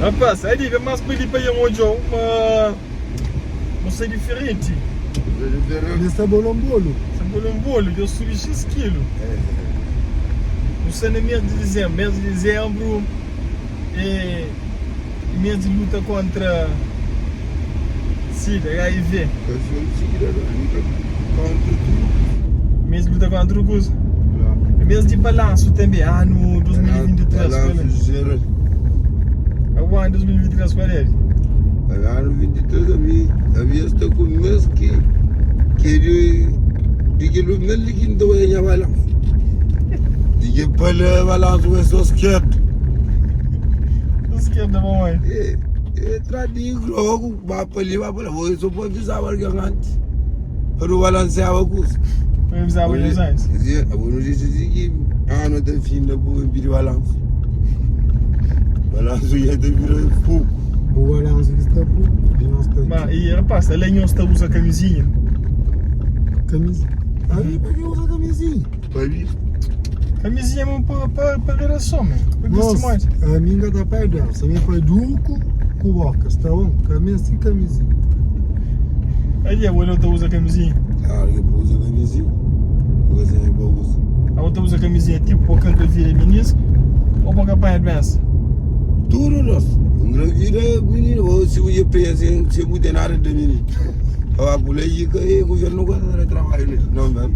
Rapaz, aí vem mais para ele para ir hoje, mas é diferente. Esse é bolombolo. Esse é bolombolo, eu subi X quilos. Você é mês de dezembro, e mês de luta contra SIDA, HIV. Mês de luta contra o curso. Mês de balanço também, ano 2023. O ano 2023 qual é? Ano 23 havia estado com o mês que ele não liga então é a balança. Diga para a balança o seu esquerdo. O esquerdo é bom aí. Trading logo, vai para ali, vai para lá. Vou só pode avisar o antes. Para o balancear o curso. Para avisar o balanço. Sim, a boa notícia é que não tem fim da boa em balanço. Balanço ia ter virado fogo. O balanço que está pouco. Mas, e rapaz, além de você usa camisinha. Camisinha? Aí, para que usa camisinha? Para isso. Camisinha é para geração, mano. Nossa, a minha está perto. A minha foi duco com boca, está bom? Camisinha. Aí a outra usa camisinha. Claro que usa camisinha. Porque você não usa. A outra usa camisinha tipo para quando vira menisco ou para campanha de doença. Tudo nosso. Engravida, menino, ou se você pensa em se mudar nada de menino. A política e o governo gosta de trabalhar, não mesmo?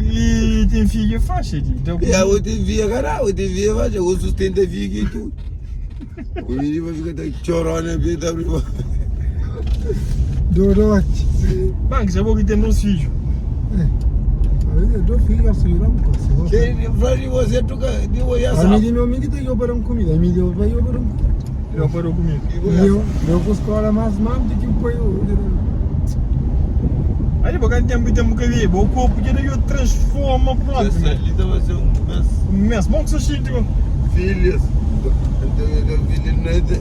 E tem filho faixa aqui. Eu devia, cara, eu devia fazer, eu sustento a vida e tudo. O menino vai ficar chorando a vida da prima. Dorote. Bem, já vou que tem meus filhos. Eu dou filho a segurar um pouco. Quem faz de você, tu de olhar a mim meu amigo tem que operar comida. A mim eu vai operar comida. Eu operou comigo. Eu vou escola mais do que o pai. Aí depois que tem que ver, o corpo que eu transforma para essa lida vai ser mês. Bom que você chega. Filhas. Então filho nada.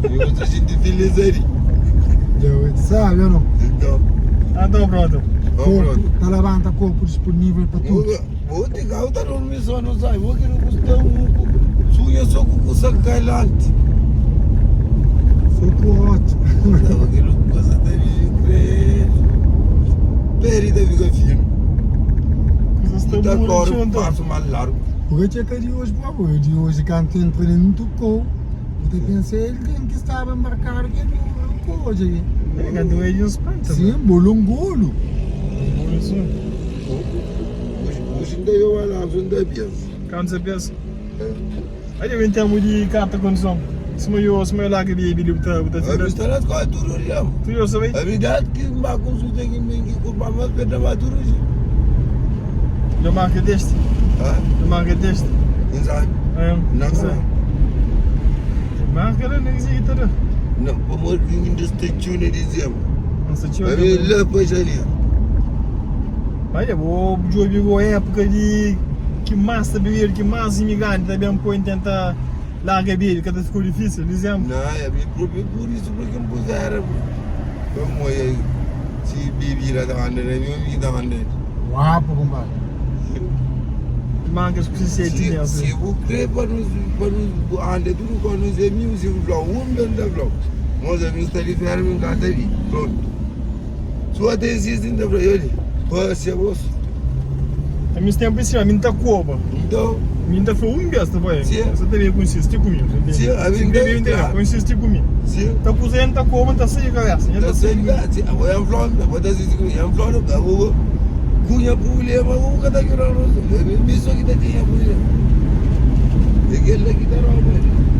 Eu estou sentindo filhas aí. Sabe ou não? Então pronto. Tá levanta corpo disponível para tudo. Vou te gautar no missão, não sai. Vou que não custa suya só com o saco gailante. Soco ótimo. Vou que não custa de crer. Perida fica fino. Tá agora um passo mais largo. Hoje é que de hoje, por favor. De hoje, quando entra não tocou. Eu pensei, ele tem que estar embarcado aqui no hoje. É doente uns pantos. Sim, bolongolo. Hoje ainda eu vou lá, ainda é pior. Quanto você pensa? Aí eu entendo de carta condição. Se eu lá que ele botar a vista nas coisas tudo já. Tu eu sei. A verdade que uma consulta que me culpa mais perda mais tudo já. Eu marquei deste. Eu marquei deste. Exato. Não sei. Marca nem existe tudo. Não, vamos vir de statue de dezembro. Não sei se eu. Aí lá para ali. Olha, vou jogar época de que massa beber, que massa imigrante também põe tentar largar beber, que ficou difícil, dizemos. Não, é próprio por isso porque me puseram. Como é se beber da maneira, eu me da maneira. Uau, compadre. Mangas que se tinha assim. Se eu creio para nos ande tudo quando nos é music flow, bem da flow. Nós é nos telefone em cada dia. Pronto. Só tem existem da flow ali. Passa você. A minha tempo em cima, a minha tá coba. Então, minha tá foi besta vai. Sim. Você deve consistir comigo. Sim, a minha deve entender, consistir comigo. sim. Tá cozinhando, tá coba, tá sem cabeça. Tá sem gato, agora é um flow, agora tá assim, é um flow, agora cunha problema, o que tá querendo, me só que tá tinha problema. E que ele que tá roubo.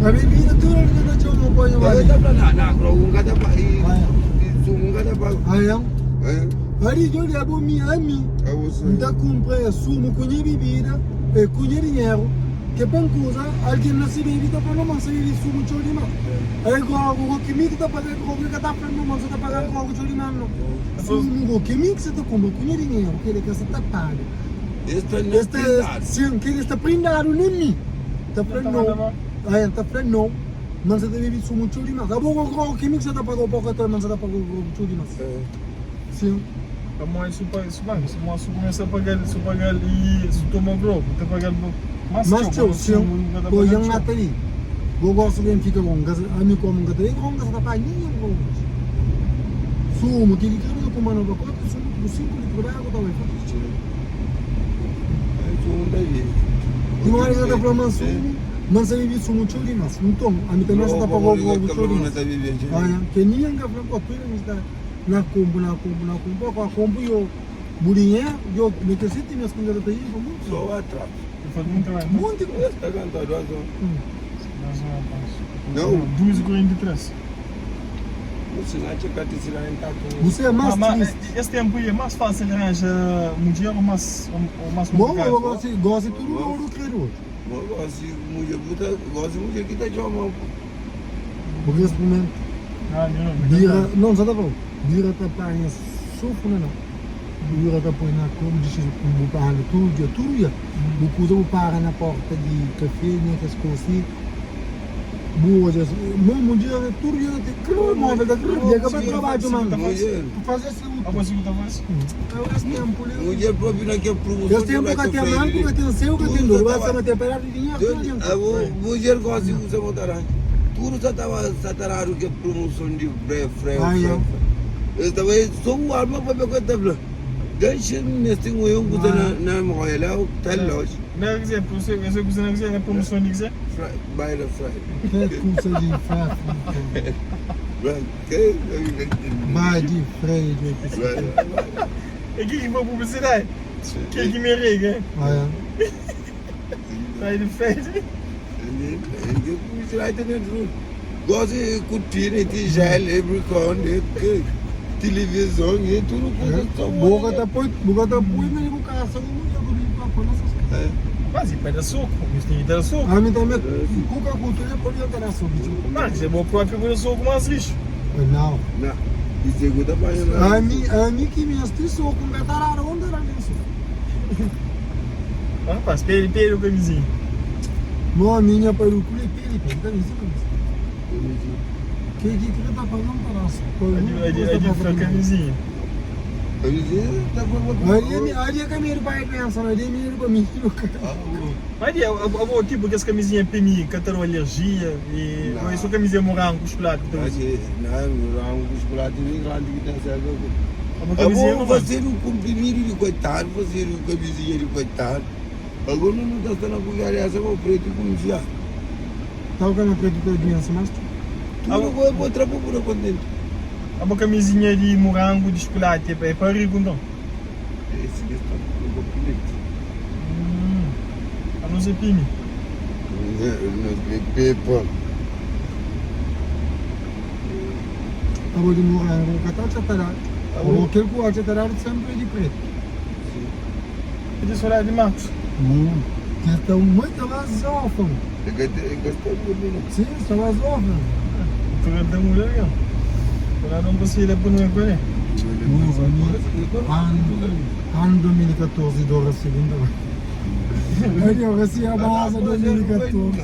A bebida tudo que tá tinha um banho Vai ali. dar pra lá, um cada país, um cada país. Aí, aí eu levo minha amiga. Então comprei sumo com bebida, com dinheiro. Que bancusa, alguém não se bebida para não se beber sumo de lima. Aí o que me tá fazendo, o que tá fazendo, não você tá pagando com o lima não. O que me você tá comprando com dinheiro, que ele quer se tapar. Sim, que ele está prendado nem mim. Tá prendendo. Aí tá prendendo. Não se deve beber sumo de lima. Tá bom, o que me você tá pagando pouco até, não você tá pagando com lima. Sim. Kamu se começa a pagar, se pagar e se toma bloco, te pagar Mas teu, sim, o yang natali. Go gosto de ficar com gas, a mim como gas, e com gas da pai nem com gas. Sumo que ele quer com mano bacota, sumo do 5 litros de água também. E mais nada para manso, não se vive sumo churi mas, então, a mim também está para go churi. Ah, que ninguém quer para go churi mas tá na combo, com a combo eu burinha, eu necessito mas quando eu tenho como. Só atrás. Faz muito trabalho. Muito coisa. Está cantando azul. Não. 2,43. Você não tinha que tirar em taco. Você é mais triste. Esse tempo é mais fácil arranjar mundial ou mais Bom, complicado? eu gosto de tudo ouro que eu Gosto de mulher que está de uma. porque esse momento bira, não já tá bom. Bira tá painha sofro não. Bira tá põe na como diz o para tudo dia. O cuso para na porta de café, né, que as coisas. Boa, já. Não dia tudo dia tem cru, móvel da cru, dia que vai trabalho mano. Fazer isso. A você que tá mais? Eu esse tempo. Mulher própria não quer promoção. Esse tempo que tem mano, que tem seu, que tem dor, vai ser temperado de dinheiro. Mulher gosta de usar motorão. Tudo já estava que é promoção de freio. Eu estava só o arma para pegar tabela. Deixa nesse um eu que na moeda lá, tá longe. Não quiser, você não quiser na promoção de quiser? By the fry. Que curso de fraco. Vai de freio de É que vai publicidade? Que me rega? Sai de frente. Gosto de curtir, de gel, leprechaun, televisão e tudo. Boca tá põe, mas ele boca ação não Mas para suco, isso tem que ter suco. a mim também, cuca cultura pode ter ação. Mas é bom próprio para suco mais lixo. Não. Não, isso é good para A mim que me astiço com metarara onde era isso. Rapaz, pele o camisinho. Não a minha para o culo pele, tá isso. Que tá falando para nós? É de camisinha. Ali é caminho para criança, ali é caminho para mim. Mas é o tipo que as camisinhas PMI, que tem alergia e não é só camisinha morango, chocolate. Não, morango, chocolate, nem grande que tem certo. A camisinha não vai. Fazer um comprimido de coitado, fazer um camisinha de coitado. Agora não está sendo a colher essa com o preto como já. Tá o que não acredito de criança, mas Tudo vai botar para o contente. A camisinha de morango, de chocolate, é para rico então. Esse que está no completo. A não ser PMI. Não sei pepa. a vou de morango, que tá chatarado. O que eu chatarado sempre de preto. E de chocolate de Marcos. Que estão muito mais órfãos. Gostou muito. Sim, estão mais órfãos. Tu vê da mulher, ó. Quando não consigo pôr no ecrã. Ano 2014 do segunda. Eu recebi a base 2014.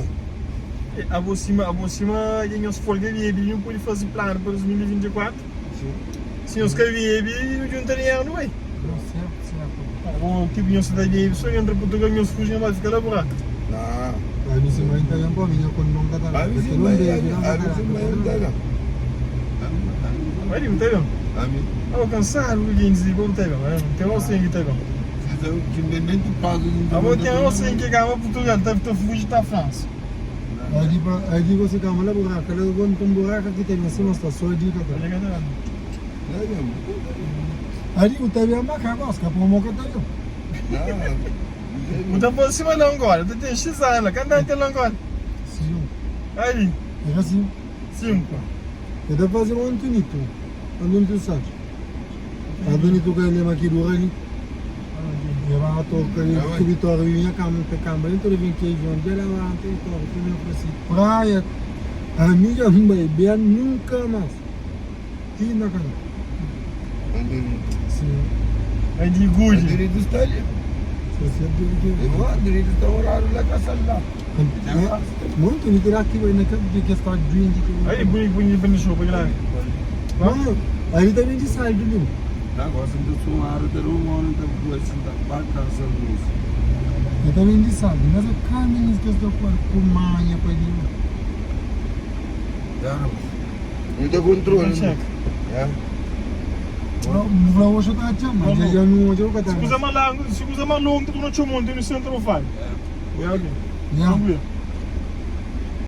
A vocima, tem os folgas de EBI, não pode fazer plano para 2024. Se os caras de EBI, não juntam dinheiro, não é? Certo. O tipo de cidade de EBI, só entra para Portugal e os fugem mais ficar laborar. Não. A mim se vai entrar com a minha quando não está A mim se vai entrar. Vai, não tá vendo? A mim. Eu cansado, o que dizer, como tá vendo? Tem um sem que tá vendo. Que nem tu paga. A vou ter um sem que gama Portugal, tá fugir da França. Aí você calma lá buraco, cada um com buraco aqui tem assim uma estação de cá. Olha que tá vendo. Aí o teve a macaca, os capô moca tá vendo. O da por cima não agora, tu tem X anos, cadê tem lá agora? Sim. Aí, Era assim. 5. Eu devo fazer um Antonito. Antonito Santos. Antonito que ele é aqui do Rani. Eu vou tocar o Vitória e minha câmera, então ele vem aqui e onde ela vai ter Vitória, que eu falei praia, a minha mãe bem nunca mais. E na cama. Sim. Aí de Guji. Direito está ali. Você deve Direito está horário lá com a lá. muito interativo aí naquele que está doente. Aí, bonito, show, para lá. Mano, aí também de sair do livro. Dacă o să-mi duci una arătă rumă, o arătă voi sunt banca să-l dus. E também de sabe, mas o caminho que eu estou com manha para ele. Da, nu te control. Check. Da? Vreau o să te acem, Nu. eu nu o să o Scusa-mă la, scusa-mă lung, tu nu ce monte, nu se într-o fai. Ia bine. Ia. Am